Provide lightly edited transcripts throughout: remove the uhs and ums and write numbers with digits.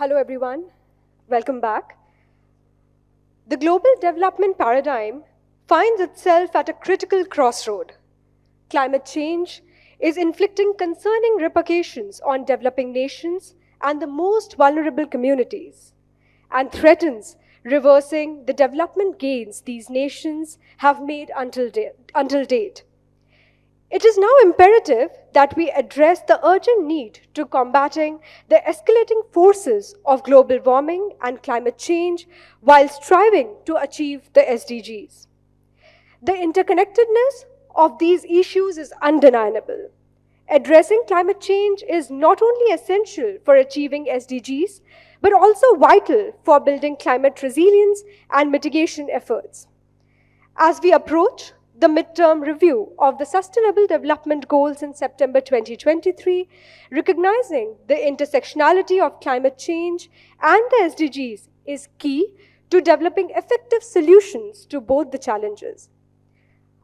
Hello, everyone. Welcome back. The global development paradigm finds itself at a critical crossroad. Climate change is inflicting concerning repercussions on developing nations and the most vulnerable communities, and threatens reversing the development gains these nations have made until date. It is now imperative that we address the urgent need to combating the escalating forces of global warming and climate change while striving to achieve the SDGs. The interconnectedness of these issues is undeniable. Addressing climate change is not only essential for achieving SDGs, but also vital for building climate resilience and mitigation efforts. As we approach the midterm review of the Sustainable Development Goals in September 2023, recognizing the intersectionality of climate change and the SDGs is key to developing effective solutions to both the challenges.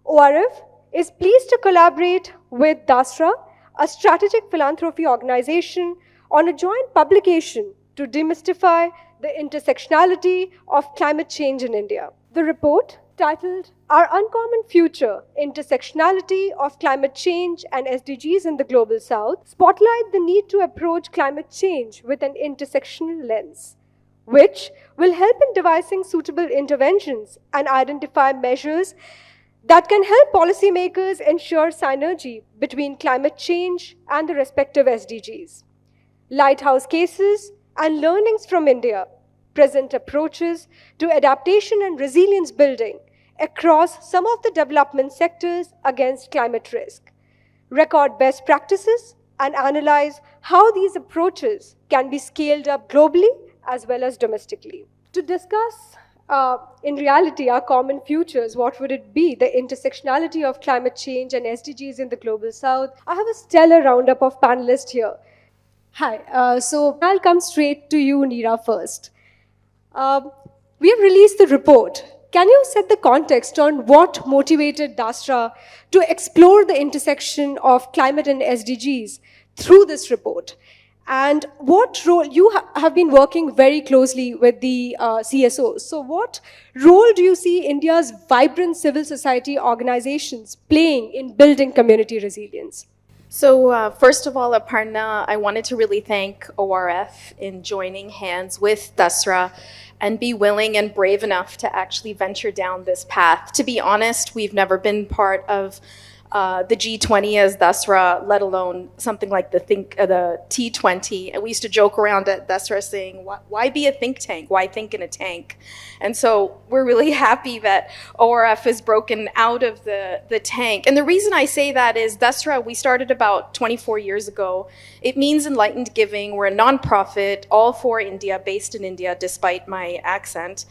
ORF is pleased to collaborate with DASRA, a strategic philanthropy organization, on a joint publication to demystify the intersectionality of climate change in India. The report, titled Our Uncommon Future, Intersectionality of Climate Change and SDGs in the Global South, spotlight the need to approach climate change with an intersectional lens, which will help in devising suitable interventions and identify measures that can help policymakers ensure synergy between climate change and the respective SDGs. Lighthouse cases and learnings from India present approaches to adaptation and resilience building across some of the development sectors against climate risk, record best practices, and analyze how these approaches can be scaled up globally as well as domestically. To discuss in reality our common futures, what would it be, the intersectionality of climate change and SDGs in the Global South, I have a stellar roundup of panelists here. Hi, so I'll come straight to you, Neera, first. We have released the report. Can you set the context on what motivated DASRA to explore the intersection of climate and SDGs through this report? And what role, you have been working very closely with the CSOs, so what role do you see India's vibrant civil society organizations playing in building community resilience? So first of all, Aparna, I wanted to really thank ORF in joining hands with DASRA and be willing and brave enough to actually venture down this path. To be honest, we've never been part of the G20 as DASRA, let alone something like the T20. And we used to joke around at DASRA saying, why be a think tank? Why think in a tank? And so we're really happy that ORF has broken out of the tank. And the reason I say that is DASRA, we started about 24 years ago. It means enlightened giving. We're a nonprofit, all for India, based in India, despite my accent.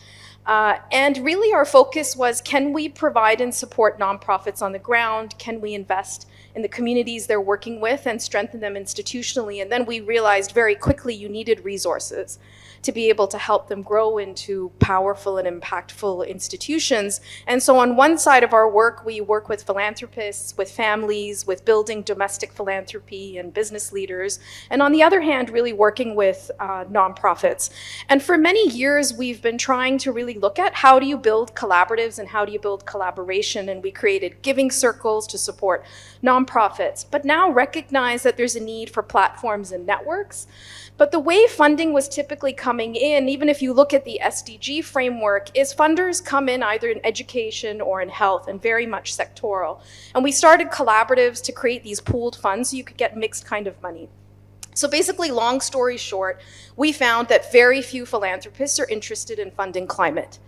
And really our focus was, can we provide and support nonprofits on the ground? Can we invest in the communities they're working with and strengthen them institutionally? And then we realized very quickly you needed resources to be able to help them grow into powerful and impactful institutions. And so on one side of our work, we work with philanthropists, with families, with building domestic philanthropy and business leaders. And on the other hand, really working with nonprofits. And for many years, we've been trying to really look at how do you build collaboratives and how do you build collaboration. And we created giving circles to support nonprofits, but now recognize that there's a need for platforms and networks. But the way funding was typically coming in, even if you look at the SDG framework, is funders come in either in education or in health, and very much sectoral. And we started collaboratives to create these pooled funds so you could get mixed kind of money. So basically, long story short, we found that very few philanthropists are interested in funding climate.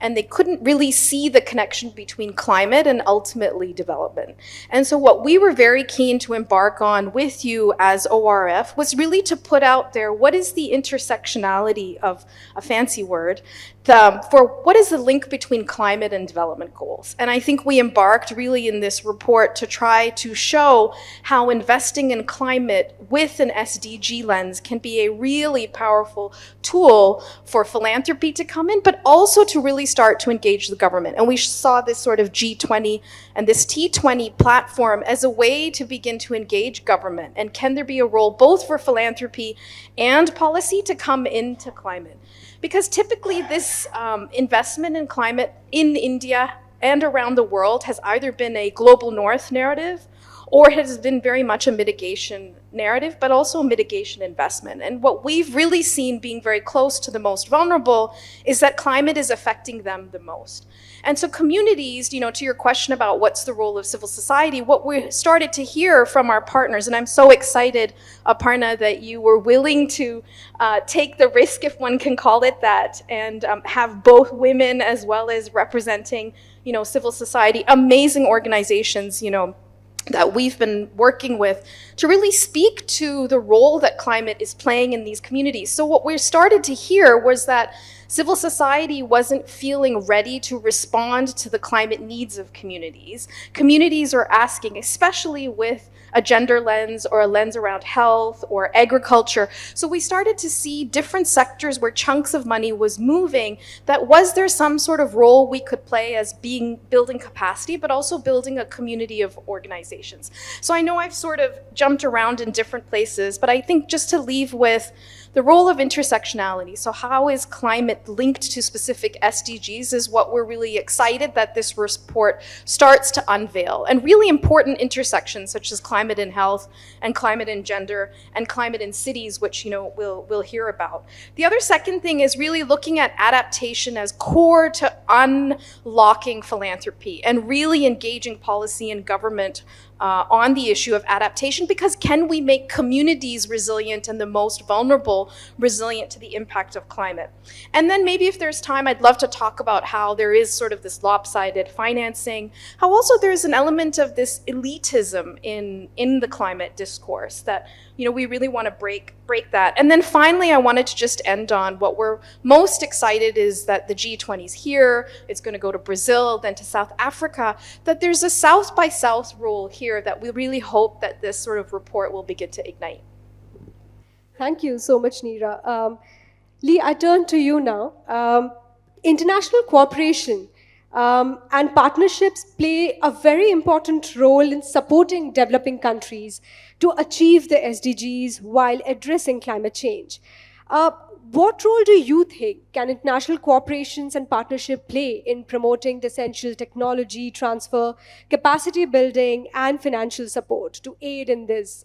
And they couldn't really see the connection between climate and ultimately development. And so what we were very keen to embark on with you as ORF was really to put out there, what is the intersectionality of a fancy word, for what is the link between climate and development goals? And I think we embarked really in this report to try to show how investing in climate with an SDG lens can be a really powerful tool for philanthropy to come in, but also to really start to engage the government. And we saw this sort of G20 and this T20 platform as a way to begin to engage government. And can there be a role both for philanthropy and policy to come into climate? Because typically this investment in climate in India and around the world has either been a global north narrative or has been very much a mitigation narrative, but also a mitigation investment. And what we've really seen being very close to the most vulnerable is that climate is affecting them the most. And so communities, to your question about what's the role of civil society, what we started to hear from our partners, and I'm so excited, Aparna, that you were willing to take the risk, if one can call it that, and have both women as well as representing, civil society, amazing organizations, that we've been working with to really speak to the role that climate is playing in these communities. So what we started to hear was that civil society wasn't feeling ready to respond to the climate needs of communities. Communities are asking, especially with a gender lens or a lens around health or agriculture. So we started to see different sectors where chunks of money was moving, that was there some sort of role we could play as building capacity, but also building a community of organizations. So I know I've sort of jumped around in different places, but I think just to leave with the role of intersectionality. So how is climate linked to specific SDGs is what we're really excited that this report starts to unveil. And really important intersections such as climate and health and climate and gender and climate in cities, which we'll hear about. The other second thing is really looking at adaptation as core to unlocking philanthropy and really engaging policy and government on the issue of adaptation, because can we make communities resilient and the most vulnerable resilient to the impact of climate? And then maybe if there's time, I'd love to talk about how there is sort of this lopsided financing, how also there's an element of this elitism in the climate discourse that we really want to break that. And then finally, I wanted to just end on what we're most excited is that the G20 is here, it's going to go to Brazil, then to South Africa, that there's a South by South rule here that we really hope that this sort of report will begin to ignite. Thank you so much, Neera. Lee, I turn to you now. International cooperation and partnerships play a very important role in supporting developing countries to achieve the SDGs while addressing climate change. What role do you think can international cooperations and partnership play in promoting the essential technology transfer, capacity building, and financial support to aid in this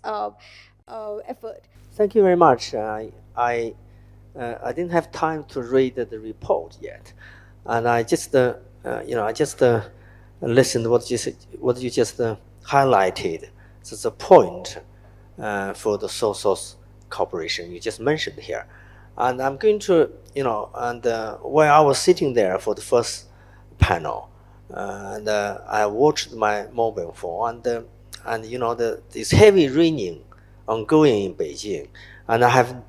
effort? Thank you very much. I didn't have time to read the report yet, and I just listened what you just highlighted. So the point for the social cooperation you just mentioned here, and I'm going to while I was sitting there for the first panel, and I watched my mobile phone, and this heavy raining ongoing in Beijing, and I have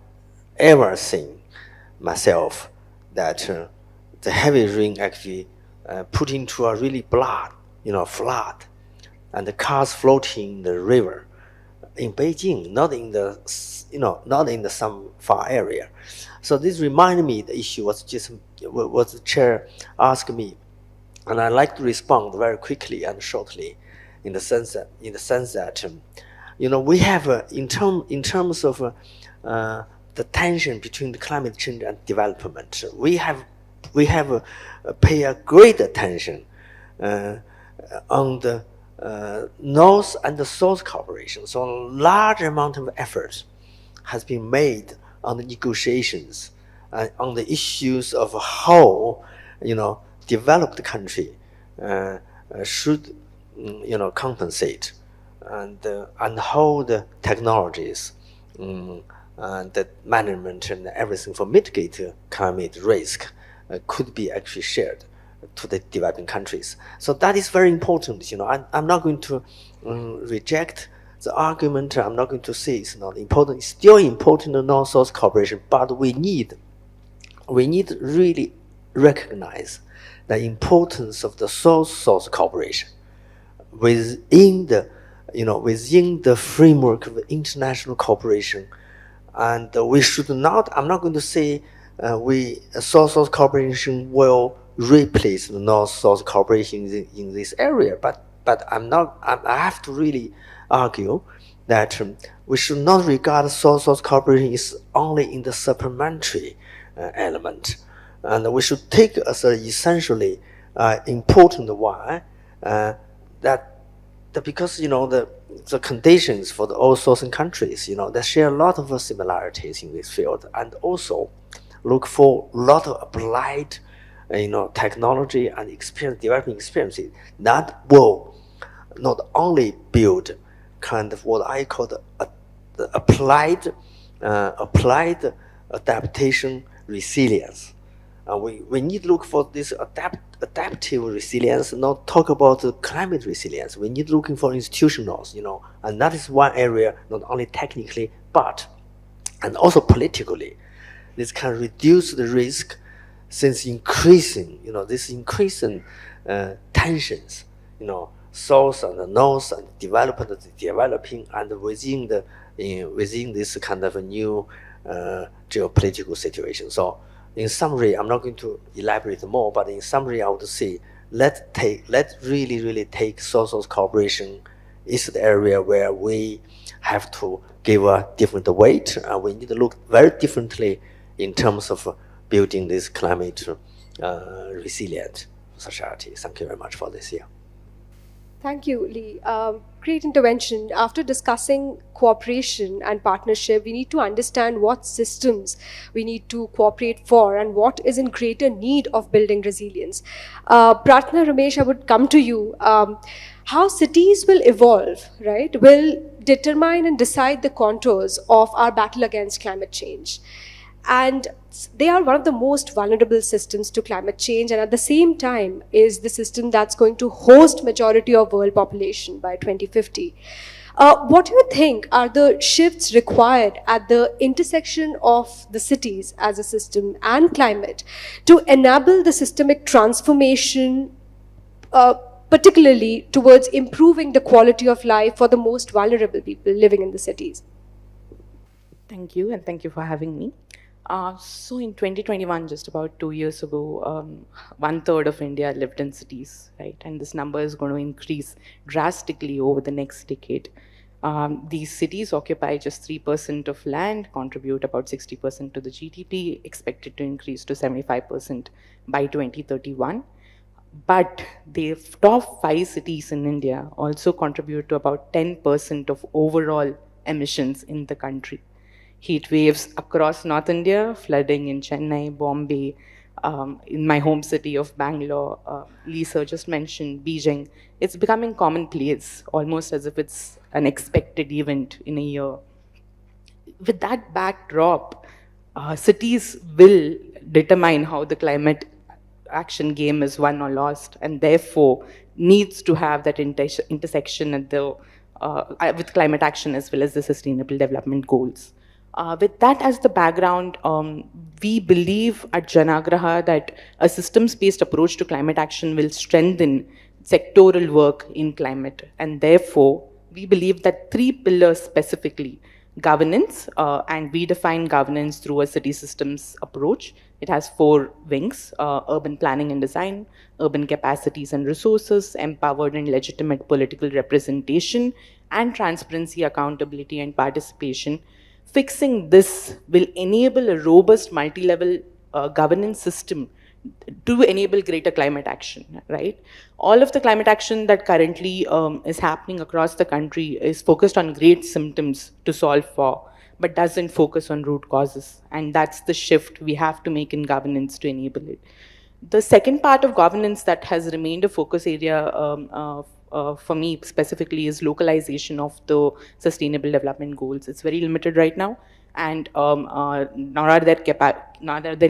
ever seen myself that the heavy rain actually put into a really flood, and the cars floating in the river in Beijing, not in the some far area. So this reminded me the issue was what the chair asked me, and I like to respond very quickly and shortly, in the sense that we have in terms of the tension between the climate change and development, we have pay a great attention on the North and the South cooperation. So a large amount of effort has been made on the negotiations on the issues of how developed country should compensate and how the technologies and the management and everything for mitigate climate risk could be actually shared to the developing countries. So that is very important. I'm not going to reject the argument. I'm not going to say it's not important. It's still important in North-South cooperation, but we need really recognize the importance of the South-South cooperation within the framework of international cooperation. And we should not, I'm not going to say South-South cooperation will replace the North-South cooperation in this area, but I have to really argue that we should not regard South-South cooperation is only in the supplementary element, and we should take as an essentially important one that because the conditions for the all sourcing countries, they share a lot of similarities in this field, and also look for a lot of applied technology and developing experiences that will not only build kind of what I call the applied adaptation resilience. We need to look for this adaptive resilience, not talk about the climate resilience. We need looking for institutionals, and that is one area, not only technically, but and also politically. This can reduce the risk since increasing, this increasing tensions, south and north and developing, and within this kind of a new geopolitical situation. So in summary, I'm not going to elaborate more, but in summary, I would say let's really take South-South cooperation is the area where we have to give a different weight, and we need to look very differently in terms of building this climate resilient society. Thank you very much for this year. Thank you, Lee. Great intervention. After discussing cooperation and partnership, we need to understand what systems we need to cooperate for and what is in greater need of building resilience. Pratna, Ramesh, I would come to you. How cities will evolve, right, will determine and decide the contours of our battle against climate change. And they are one of the most vulnerable systems to climate change, and at the same time is the system that's going to host majority of world population by 2050. What do you think are the shifts required at the intersection of the cities as a system and climate to enable the systemic transformation, particularly towards improving the quality of life for the most vulnerable people living in the cities? Thank you, and thank you for having me. So in 2021, just about 2 years ago, 1/3 of India lived in cities, right? And this number is going to increase drastically over the next decade. These cities occupy just 3% of land, contribute about 60% to the GDP, expected to increase to 75% by 2031. But the top 5 cities in India also contribute to about 10% of overall emissions in the country. Heat waves across North India, flooding in Chennai, Bombay, in my home city of Bangalore, Lisa just mentioned Beijing. It's becoming commonplace, almost as if it's an expected event in a year. With that backdrop, cities will determine how the climate action game is won or lost, and therefore needs to have that intersection at the, with climate action as well as the Sustainable Development Goals. With that as the background, we believe at Janagraha that a systems-based approach to climate action will strengthen sectoral work in climate. And therefore, we believe that 3 pillars specifically, governance, and we define governance through a city systems approach. It has 4 wings, urban planning and design, urban capacities and resources, empowered and legitimate political representation, and transparency, accountability, and participation. Fixing this will enable a robust multi-level governance system to enable greater climate action, right? All of the climate action that currently is happening across the country is focused on great symptoms to solve for, but doesn't focus on root causes. And that's the shift we have to make in governance to enable it. The second part of governance that has remained a focus area for me specifically is localization of the Sustainable Development Goals. It's very limited right now, and nor are there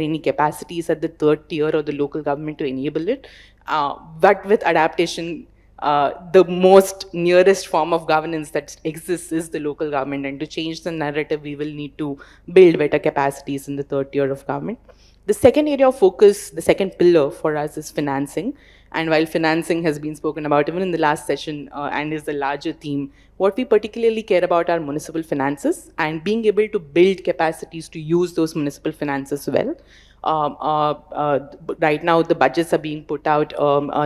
any capacities at the 3rd tier or the local government to enable it. But with adaptation, the most nearest form of governance that exists is the local government, and to change the narrative, we will need to build better capacities in the 3rd tier of government. The second area of focus, the second pillar for us, is financing. And while financing has been spoken about even in the last session and is the larger theme, what we particularly care about are municipal finances and being able to build capacities to use those municipal finances well. Right now, the budgets are being put out.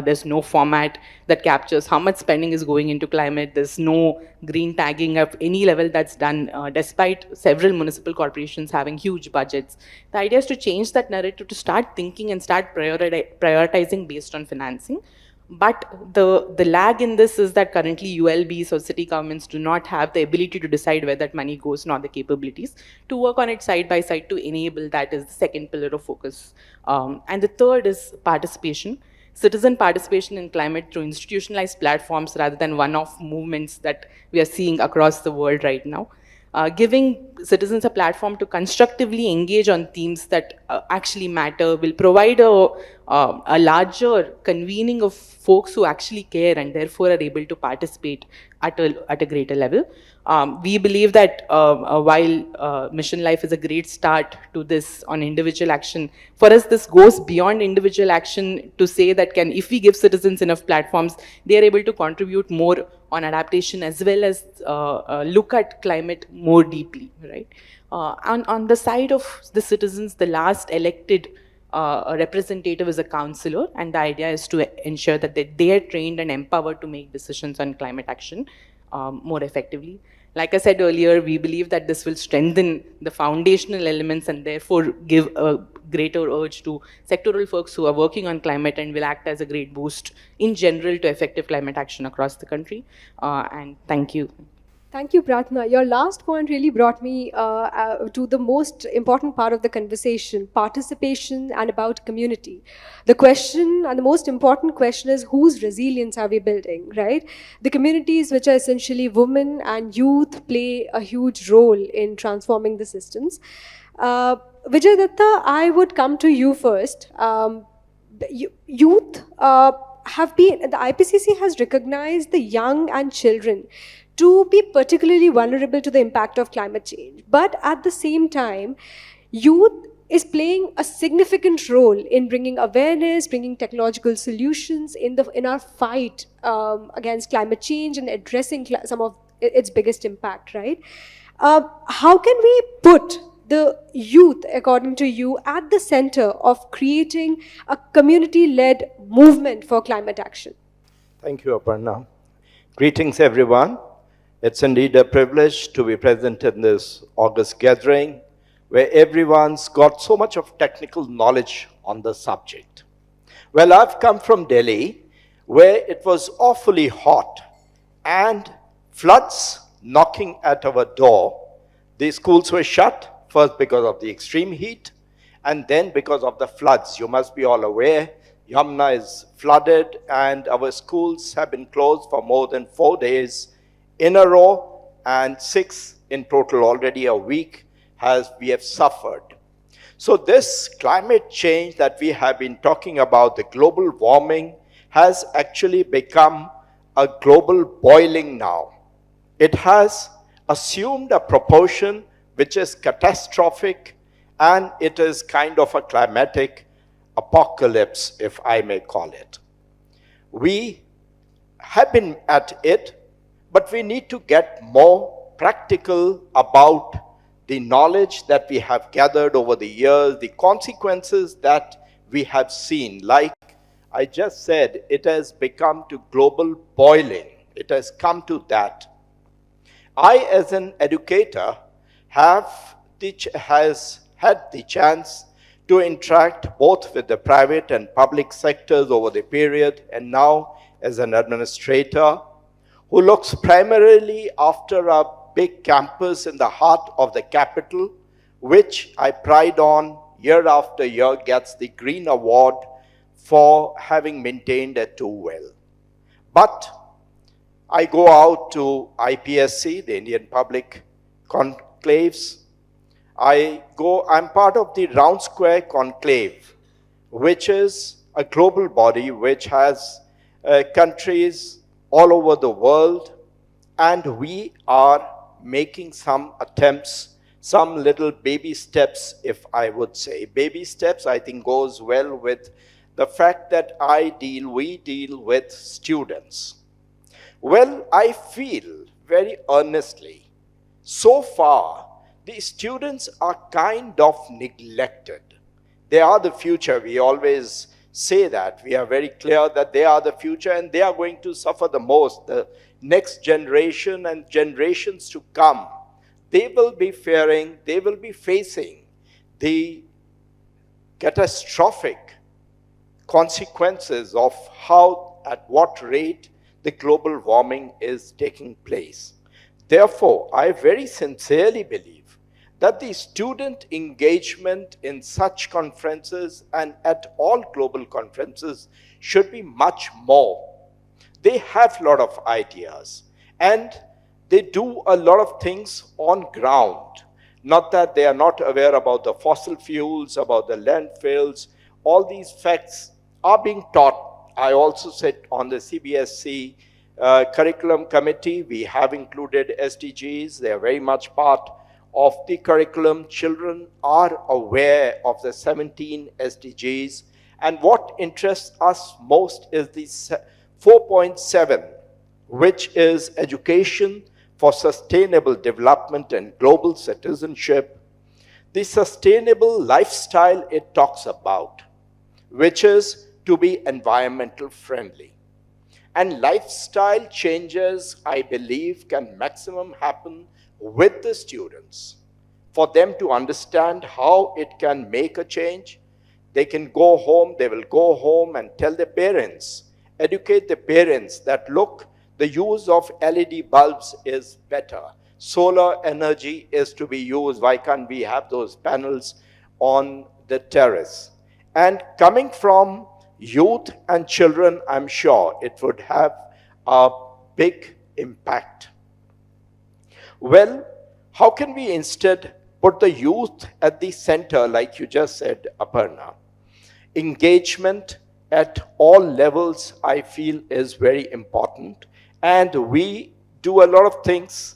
There's no format that captures how much spending is going into climate. There's no green tagging of any level that's done, despite several municipal corporations having huge budgets. The idea is to change that narrative, to start thinking and start prioritizing based on financing. But the lag in this is that currently ULBs or city governments do not have the ability to decide where that money goes, nor the capabilities to work on it side by side to enable that is the second pillar of focus. And the third is participation. Citizen participation in climate through institutionalized platforms rather than one-off movements that we are seeing across the world right now. Giving citizens a platform to constructively engage on themes that actually matter will provide a larger convening of folks who actually care and therefore are able to participate at a greater level. We believe that while Mission Life is a great start to this on individual action, for us this goes beyond individual action to say that if we give citizens enough platforms, they are able to contribute more on adaptation as well as look at climate more deeply, right? On the side of the citizens, the last elected representative is a councillor, and the idea is to ensure that they are trained and empowered to make decisions on climate action more effectively. Like I said earlier, we believe that this will strengthen the foundational elements and therefore give a greater urge to sectoral folks who are working on climate and will act as a great boost in general to effective climate action across the country. And thank you. Thank you, Pratna. Your last point really brought me to the most important part of the conversation, participation and about community. The question, and the most important question, is whose resilience are we building, right? The communities, which are essentially women and youth, play a huge role in transforming the systems. Vijay Datta, I would come to you first. Youth the IPCC has recognized the young and children to be particularly vulnerable to the impact of climate change. But at the same time, youth is playing a significant role in bringing awareness, bringing technological solutions in our fight against climate change and addressing some of its biggest impact, right? How can we put the youth, according to you, at the center of creating a community-led movement for climate action? Thank you, Aparna. Greetings, everyone. It's indeed a privilege to be present in this August gathering where everyone's got so much of technical knowledge on the subject. Well, I've come from Delhi where it was awfully hot and floods knocking at our door. The schools were shut, first because of the extreme heat and then because of the floods. You must be all aware, Yamuna is flooded and our schools have been closed for more than 4 days in a row, and 6 in total already a week we have suffered. So this climate change that we have been talking about, the global warming, has actually become a global boiling now. It has assumed a proportion which is catastrophic, and it is kind of a climatic apocalypse, if I may call it. We have been at it, but we need to get more practical about the knowledge that we have gathered over the years, the consequences that we have seen. Like I just said, it has become to global boiling. It has come to that. I, as an educator, has had the chance to interact both with the private and public sectors over the period, and now as an administrator who looks primarily after a big campus in the heart of the capital, which I pride on year after year, gets the Green Award for having maintained it too well. But I go out to IPSC, the Indian Public Conclaves. I'm part of the Round Square Conclave, which is a global body which has countries all over the world, and we are making some attempts, some little baby steps, if I would say. Baby steps, I think, goes well with the fact that we deal with students. Well, I feel very earnestly, so far, the students are kind of neglected. They are the future. We always say that. We are very clear that they are the future and they are going to suffer the most. The next generation and generations to come, they will be facing the catastrophic consequences of how, at what rate the global warming is taking place. Therefore, I very sincerely believe that the student engagement in such conferences and at all global conferences should be much more. They have a lot of ideas and they do a lot of things on ground. Not that they are not aware about the fossil fuels, about the landfills. All these facts are being taught. I also sit on the CBSC curriculum committee. We have included SDGs. They are very much part of the curriculum. Children are aware of the 17 SDGs. And what interests us most is the 4.7, which is education for sustainable development and global citizenship. The sustainable lifestyle it talks about, which is to be environmental friendly. And lifestyle changes, I believe, can maximum happen with the students. For them to understand how it can make a change, they can go home, they will go home and tell their parents, educate the parents that, look, the use of LED bulbs is better. Solar energy is to be used. Why can't we have those panels on the terrace? And coming from youth and children, I'm sure it would have a big impact. Well, how can we instead put the youth at the center, like you just said, Aparna? Engagement at all levels, I feel, is very important. And we do a lot of things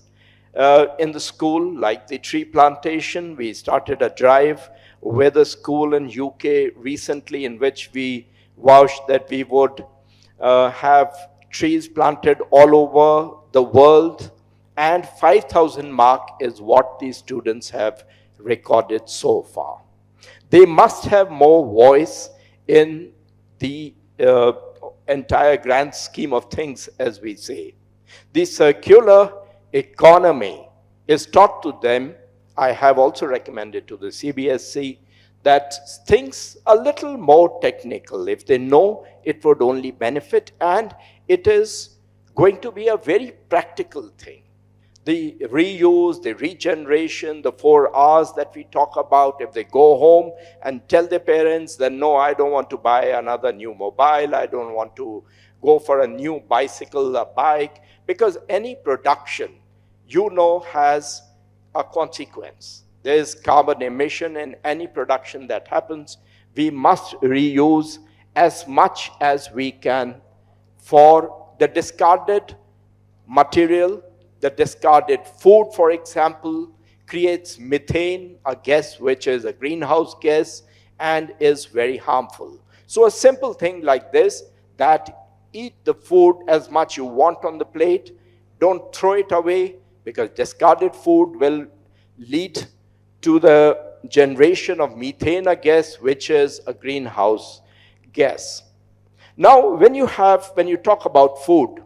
in the school, like the tree plantation. We started a drive with a school in UK recently in which we vouched that we would have trees planted all over the world. And 5,000 mark is what the students have recorded so far. They must have more voice in the entire grand scheme of things, as we say. The circular economy is taught to them. I have also recommended to the CBSC that things a little more technical. If they know, it would only benefit, and it is going to be a very practical thing. The reuse, the regeneration, the 4 R's that we talk about, if they go home and tell their parents, then no, I don't want to buy another new mobile, I don't want to go for a new bicycle, a bike, because any production, you know, has a consequence. There is carbon emission in any production that happens. We must reuse as much as we can for the discarded material. The discarded food, for example, creates methane, a gas which is a greenhouse gas and is very harmful. So a simple thing like this, that eat the food as much you want on the plate, don't throw it away, because discarded food will lead to the generation of methane, a gas which is a greenhouse gas. Now, when you talk about food,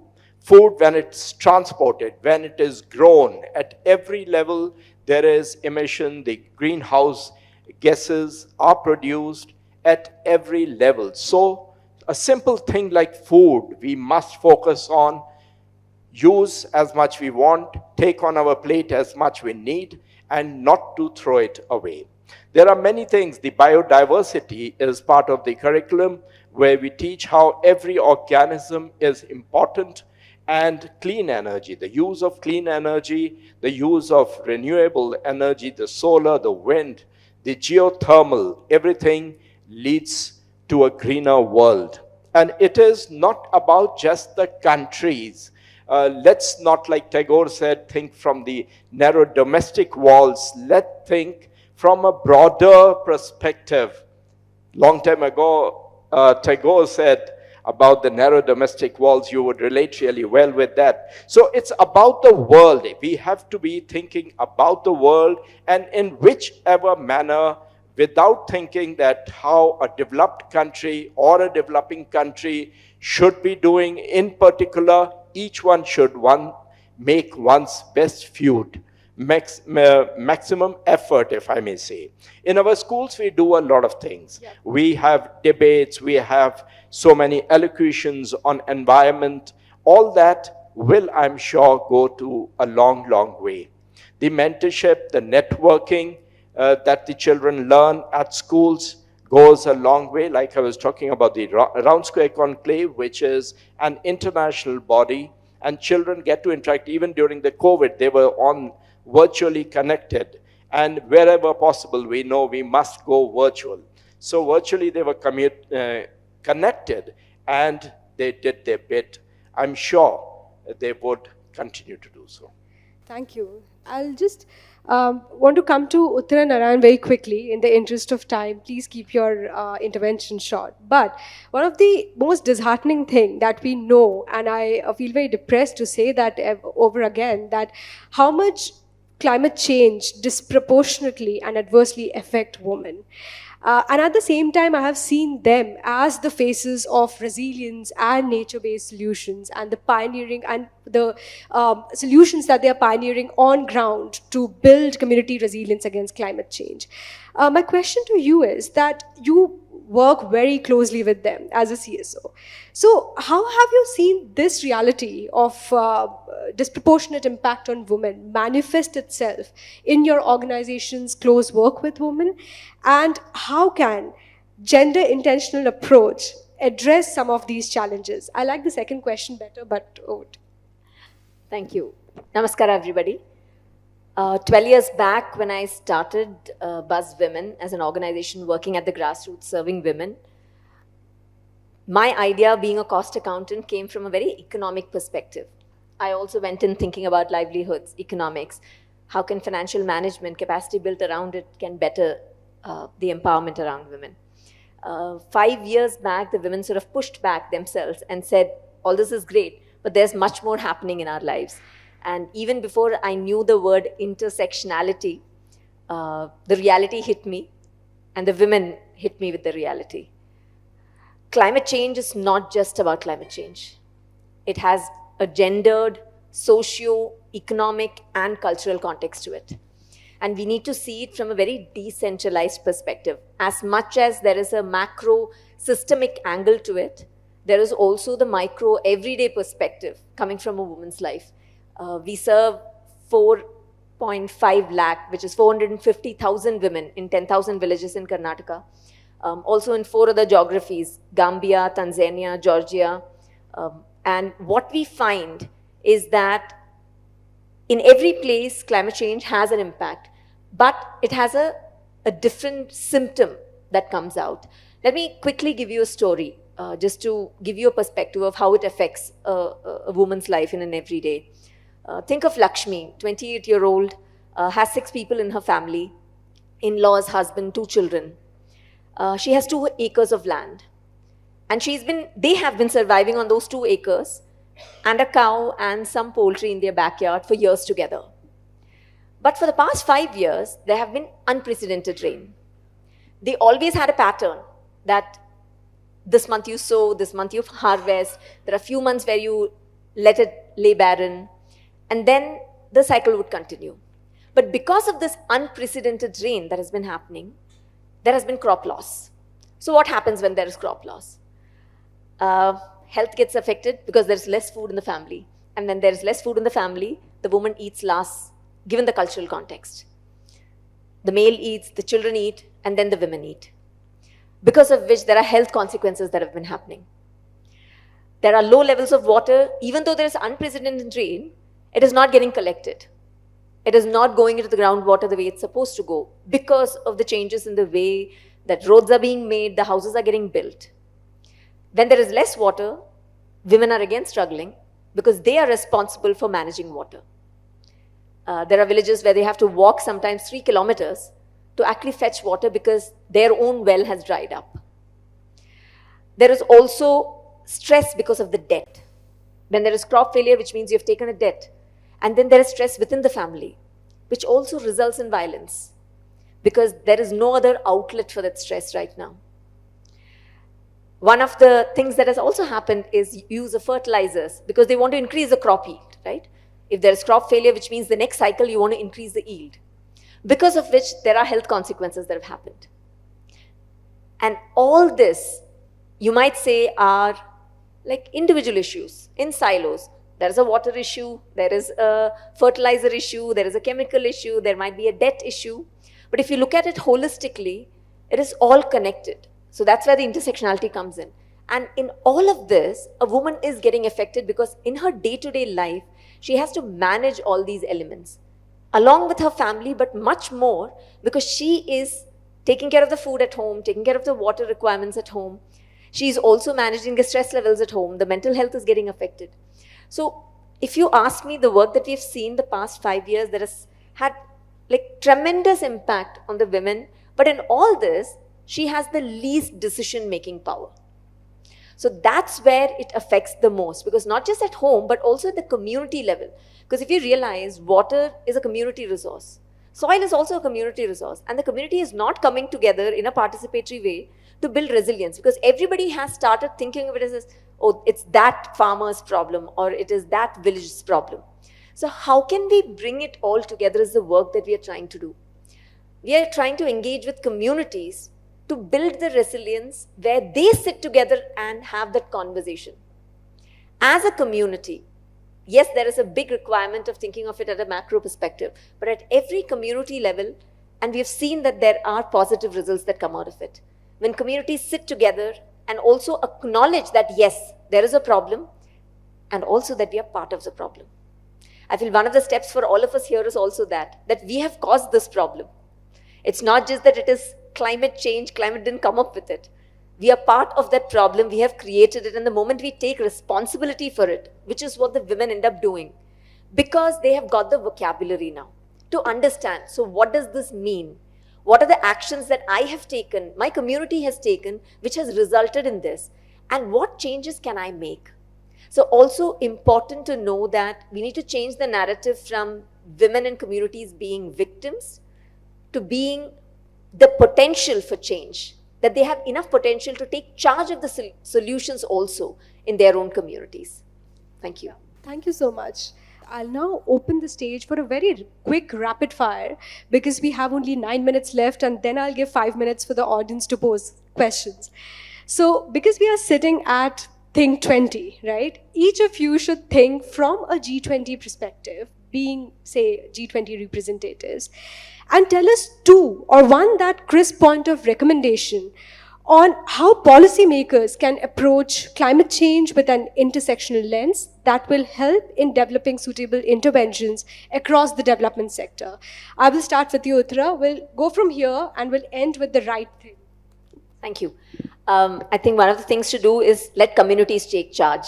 when it's transported, when it is grown, at every level there is emission. The greenhouse gases are produced at every level. So a simple thing like food, we must focus on, use as much we want, take on our plate as much we need, and not to throw it away. There are many things. The biodiversity is part of the curriculum, where we teach how every organism is important, and clean energy, the use of clean energy, the use of renewable energy, the solar, the wind, the geothermal, everything leads to a greener world. And it is not about just the countries. Let's not, like Tagore said, think from the narrow domestic walls. Let's think from a broader perspective. Long time ago, Tagore said about the narrow domestic walls, you would relate really well with that. So it's about the world. We have to be thinking about the world, and in whichever manner, without thinking that how a developed country or a developing country should be doing in particular, each one should make one's best feud. Maximum effort, if I may say. In our schools, we do a lot of things. Yeah. We have debates, we have so many elocutions on environment. All that will, I'm sure, go to a long, long way. The mentorship, the networking that the children learn at schools goes a long way. Like I was talking about the Round Square Conclave, which is an international body, and children get to interact. Even during the COVID, they were on virtually connected, and wherever possible, we know we must go virtual. So virtually they were connected, and they did their bit. I'm sure they would continue to do so. Thank you. I'll just want to come to Uttara Narayan very quickly in the interest of time. Please keep your intervention short. But one of the most disheartening thing that we know, and I feel very depressed to say that over again, that how much climate change disproportionately and adversely affect women. And at the same time, I have seen them as the faces of resilience and nature-based solutions, and the pioneering and the solutions that they are pioneering on ground to build community resilience against climate change. My question to you is that you work very closely with them as a CSO. So how have you seen this reality of disproportionate impact on women manifest itself in your organization's close work with women? And how can gender intentional approach address some of these challenges? I like the second question better, but Thank you. Namaskar, everybody. 12 years back, when I started Buzz Women as an organization working at the grassroots serving women, my idea, being a cost accountant, came from a very economic perspective. I also went in thinking about livelihoods, economics, how can financial management, capacity built around it, can better the empowerment around women. 5 years back, the women sort of pushed back themselves and said, all this is great, but there's much more happening in our lives. And even before I knew the word intersectionality, the reality hit me, and the women hit me with the reality. Climate change is not just about climate change. It has a gendered, socio-economic, and cultural context to it. And we need to see it from a very decentralized perspective. As much as there is a macro systemic angle to it, there is also the micro everyday perspective coming from a woman's life. We serve 4.5 lakh, which is 450,000 women in 10,000 villages in Karnataka. Also in 4 other geographies, Gambia, Tanzania, Georgia. And what we find is that in every place, climate change has an impact, but it has a different symptom that comes out. Let me quickly give you a story, just to give you a perspective of how it affects a woman's life in an everyday. Think of Lakshmi, 28-year-old, has 6 people in her family, in-laws, husband, 2 children. She has 2 acres of land. And they have been surviving on those 2 acres and a cow and some poultry in their backyard for years together. But for the past 5 years, there have been unprecedented rain. They always had a pattern that this month you sow, this month you harvest. There are a few months where you let it lay barren, and then the cycle would continue. But because of this unprecedented rain that has been happening, there has been crop loss. So what happens when there is crop loss? Health gets affected because there's less food in the family. And when there's less food in the family, the woman eats last, given the cultural context. The male eats, the children eat, and then the women eat. Because of which there are health consequences that have been happening. There are low levels of water. Even though there is unprecedented rain, it is not getting collected. It is not going into the groundwater the way it's supposed to go because of the changes in the way that roads are being made, the houses are getting built. When there is less water, women are again struggling because they are responsible for managing water. There are villages where they have to walk sometimes 3 kilometers to actually fetch water because their own well has dried up. There is also stress because of the debt. When there is crop failure, which means you've taken a debt. And then there is stress within the family, which also results in violence because there is no other outlet for that stress right now. One of the things that has also happened is use of fertilizers because they want to increase the crop yield, right? If there is crop failure, which means the next cycle you want to increase the yield, because of which there are health consequences that have happened. And all this, you might say, are like individual issues in silos. There is a water issue, there is a fertilizer issue, there is a chemical issue, there might be a debt issue. But if you look at it holistically, it is all connected. So that's where the intersectionality comes in. And in all of this, a woman is getting affected because in her day-to-day life, she has to manage all these elements along with her family, but much more because she is taking care of the food at home, taking care of the water requirements at home. She's also managing the stress levels at home. The mental health is getting affected. So if you ask me, the work that we've seen the past 5 years that has had like tremendous impact on the women, but in all this, she has the least decision-making power. So that's where it affects the most, because not just at home, but also at the community level. Because if you realize water is a community resource, soil is also a community resource, and the community is not coming together in a participatory way to build resilience, because everybody has started thinking of it as, oh, it's that farmer's problem, or it is that village's problem. So how can we bring it all together is the work that we are trying to do. We are trying to engage with communities to build the resilience where they sit together and have that conversation. As a community, yes, there is a big requirement of thinking of it at a macro perspective, but at every community level, and we have seen that there are positive results that come out of it. When communities sit together and also acknowledge that, yes, there is a problem, and also that we are part of the problem. I feel one of the steps for all of us here is also that we have caused this problem. It's not just that it is climate change, climate didn't come up with it. We are part of that problem, we have created it, and the moment we take responsibility for it, which is what the women end up doing, because they have got the vocabulary now to understand, so what does this mean? What are the actions that I have taken, my community has taken, which has resulted in this? And what changes can I make? So also important to know that we need to change the narrative from women and communities being victims to being the potential for change, that they have enough potential to take charge of the solutions also in their own communities. Thank you. Thank you so much. I'll now open the stage for a very quick rapid fire because we have only 9 minutes left, and then I'll give 5 minutes for the audience to pose questions. So because we are sitting at Think 20, right? Each of you should think from a G20 perspective, being, say, G20 representatives, and tell us two or one that crisp point of recommendation on how policymakers can approach climate change with an intersectional lens that will help in developing suitable interventions across the development sector. I will start with you, Uttara. We'll go from here and we'll end with the right thing. Thank you. I think one of the things to do is let communities take charge.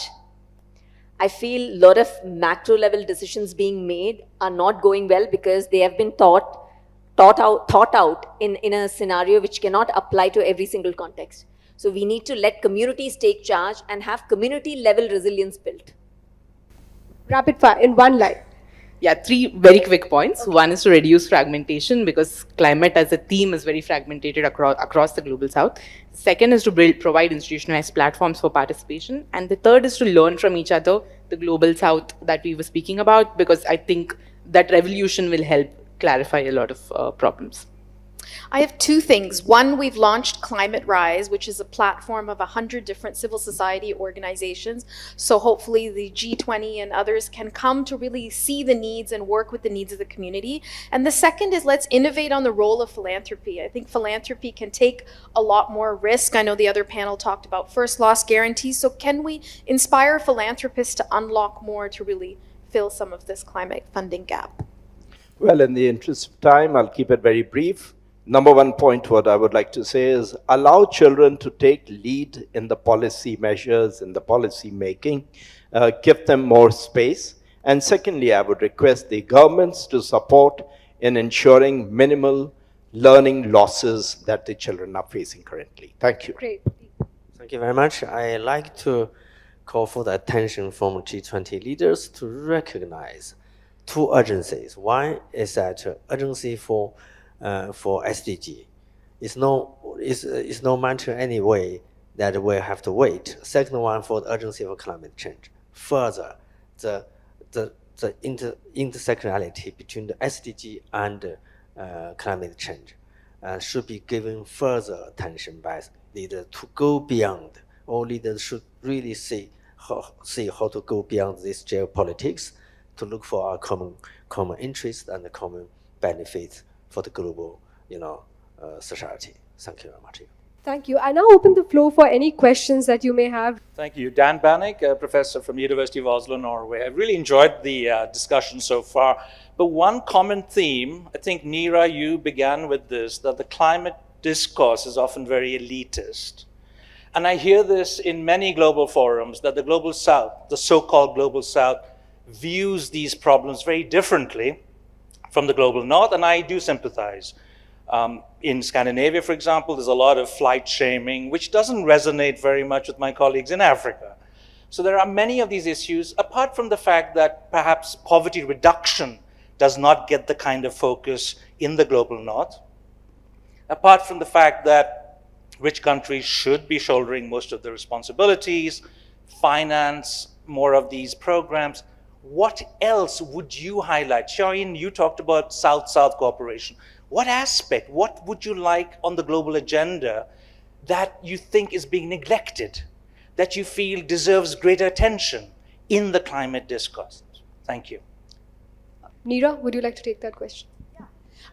I feel a lot of macro level decisions being made are not going well because they have been thought out in a scenario which cannot apply to every single context. So we need to let communities take charge and have community level resilience built. Rapid fire in one line. Yeah, 3 very quick points. Okay. One is to reduce fragmentation because climate as a theme is very fragmented across the global south. Second is to provide institutionalized platforms for participation. And the third is to learn from each other, the global south that we were speaking about, because I think that revolution will help clarify a lot of problems. I have 2 things. One, we've launched Climate Rise, which is a platform of 100 different civil society organizations. So hopefully the G20 and others can come to really see the needs and work with the needs of the community. And the second is let's innovate on the role of philanthropy. I think philanthropy can take a lot more risk. I know the other panel talked about first loss guarantees. So can we inspire philanthropists to unlock more to really fill some of this climate funding gap? Well, in the interest of time, I'll keep it very brief. Number 1 point, what I would like to say is allow children to take lead in the policy measures, in the policy making, give them more space. And secondly, I would request the governments to support in ensuring minimal learning losses that the children are facing currently. Thank you. Great. Thank you very much. I like to call for the attention from G20 leaders to recognize two urgencies. One is that urgency for SDG. It's no matter any way that we have to wait. Second one for the urgency of climate change. Further, the intersectionality between the SDG and climate change should be given further attention by leaders to go beyond. All leaders should really see how to go beyond this geopolitics to look for our common interests and the common benefits for the global, society. Thank you very much. Thank you. I now open the floor for any questions that you may have. Thank you. Dan Bannick, a professor from the University of Oslo, Norway. I've really enjoyed the discussion so far. But one common theme, I think, Neera, you began with this, that the climate discourse is often very elitist. And I hear this in many global forums, that the global south, the so-called global south, views these problems very differently from the global north, and I do sympathize. In Scandinavia, for example, there's a lot of flight shaming, which doesn't resonate very much with my colleagues in Africa. So there are many of these issues, apart from the fact that perhaps poverty reduction does not get the kind of focus in the global north, apart from the fact that rich countries should be shouldering most of the responsibilities, finance more of these programs. What else would you highlight? Xiaoyin, you talked about South-South cooperation. What aspect, what would you like on the global agenda that you think is being neglected, that you feel deserves greater attention in the climate discourse? Thank you. Neera, would you like to take that question?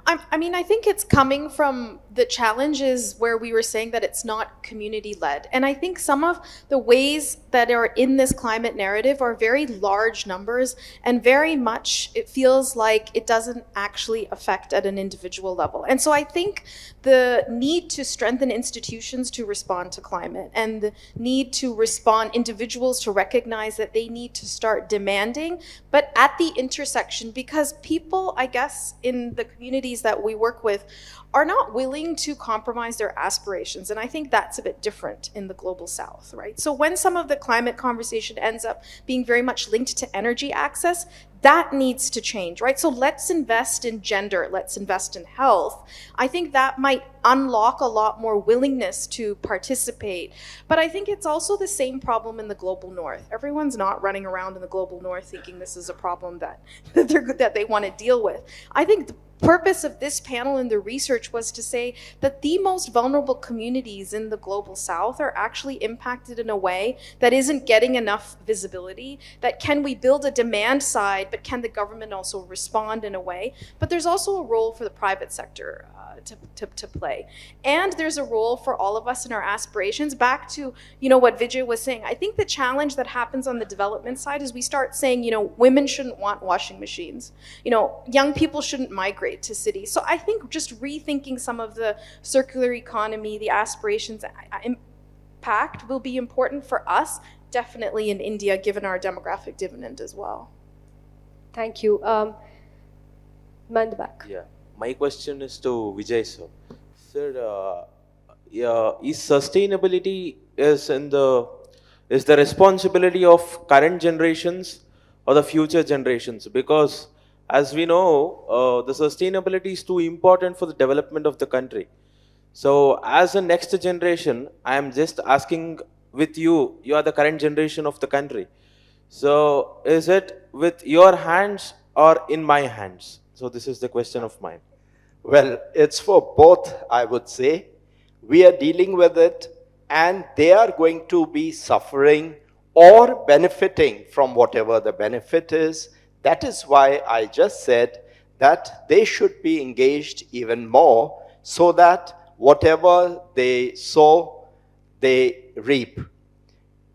I mean, I think it's coming from the challenges where we were saying that it's not community-led. And I think some of the ways that are in this climate narrative are very large numbers, and very much it feels like it doesn't actually affect at an individual level. And so I think the need to strengthen institutions to respond to climate, and the need to respond individuals to recognize that they need to start demanding, but at the intersection, because people, I guess, in the communities that we work with are not willing to compromise their aspirations. And I think that's a bit different in the global south, right? So when some of the climate conversation ends up being very much linked to energy access, that needs to change, right? So let's invest in gender, let's invest in health. I think that might unlock a lot more willingness to participate. But I think it's also the same problem in the global north. Everyone's not running around in the global north thinking this is a problem that they want to deal with. I think the purpose of this panel and the research was to say that the most vulnerable communities in the global south are actually impacted in a way that isn't getting enough visibility, that can we build a demand side, but can the government also respond in a way? But there's also a role for the private sector to play. And there's a role for all of us in our aspirations. Back to, what Vijay was saying, I think the challenge that happens on the development side is we start saying, women shouldn't want washing machines. Young people shouldn't migrate to cities. So I think just rethinking some of the circular economy, the aspirations, impact will be important for us, definitely in India, given our demographic dividend as well. Thank you. Man in the back. Yeah, my question is to Vijay sir. Sir, is sustainability is the responsibility of current generations or the future generations? Because as we know, the sustainability is too important for the development of the country. So as a next generation, I am just asking with you, you are the current generation of the country. So is it with your hands or in my hands? So this is the question of mine. Well, it's for both, I would say. We are dealing with it, and they are going to be suffering or benefiting from whatever the benefit is. That is why I just said that they should be engaged even more, so that whatever they sow, they reap.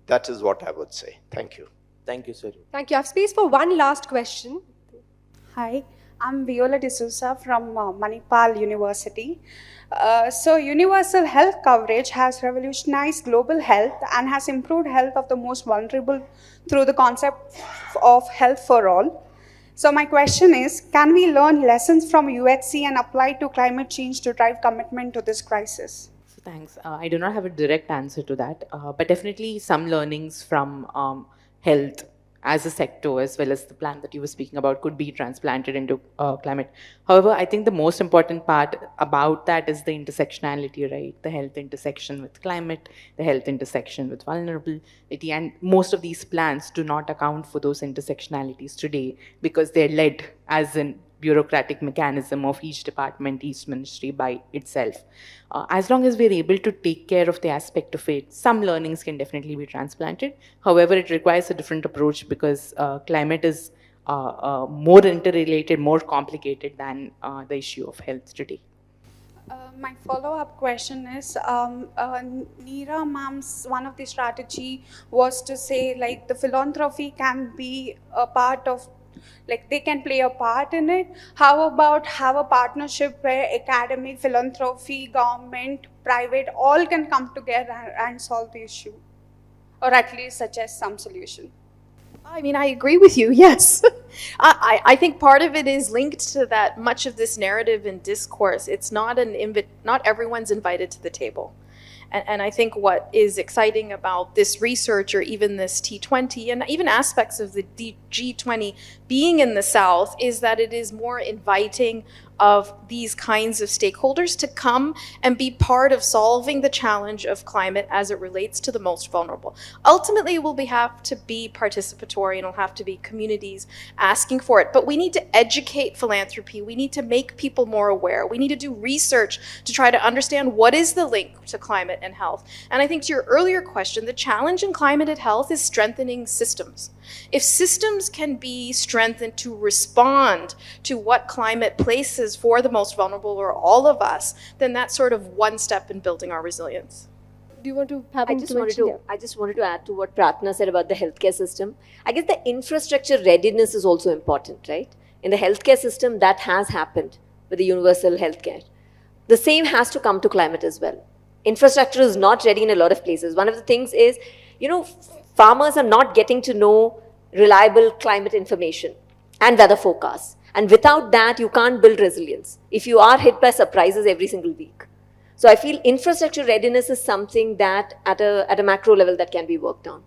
That is what I would say. Thank you. Thank you, sir. Thank you. I have space for one last question. Hi, I'm Viola D'Souza from Manipal University. So universal health coverage has revolutionized global health and has improved health of the most vulnerable through the concept of health for all. So my question is, can we learn lessons from UHC and apply to climate change to drive commitment to this crisis? So thanks. I do not have a direct answer to that, but definitely some learnings from health as a sector, as well as the plan that you were speaking about, could be transplanted into climate. However, I think the most important part about that is the intersectionality, right? The health intersection with climate, the health intersection with vulnerability, and most of these plans do not account for those intersectionalities today because they're led as an bureaucratic mechanism of each department, each ministry by itself. As long as we're able to take care of the aspect of it, some learnings can definitely be transplanted. However, it requires a different approach because climate is more interrelated, more complicated than the issue of health today. My follow-up question is, Neera ma'am's one of the strategy was to say like the philanthropy can be a part of, like they can play a part in it. How about have a partnership where academic, philanthropy, government, private, all can come together and solve the issue, or at least suggest some solution? I mean, I agree with you, yes. I think part of it is linked to that much of this narrative and discourse. It's not not everyone's invited to the table. And I think what is exciting about this research, or even this T20, and even aspects of the G20 being in the South, is that it is more inviting of these kinds of stakeholders to come and be part of solving the challenge of climate as it relates to the most vulnerable. Ultimately, it will have to be participatory, and it'll have to be communities asking for it. But we need to educate philanthropy. We need to make people more aware. We need to do research to try to understand what is the link to climate and health. And I think to your earlier question, the challenge in climate and health is strengthening systems. If systems can be strengthened to respond to what climate places for the most vulnerable, or all of us, then that's sort of one step in building our resilience. Do you want to have I just wanted to add to what Pratna said about the healthcare system. I guess the infrastructure readiness is also important, right? In the healthcare system, that has happened with the universal healthcare. The same has to come to climate as well. Infrastructure is not ready in a lot of places. One of the things is, farmers are not getting to know reliable climate information and weather forecasts. And without that, you can't build resilience if you are hit by surprises every single week. So I feel infrastructure readiness is something that at a macro level that can be worked on.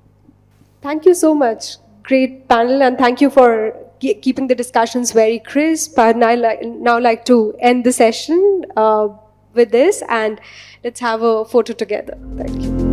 Thank you so much. Great panel, and thank you for keeping the discussions very crisp. I'd now like to end the session with this, and let's have a photo together. Thank you.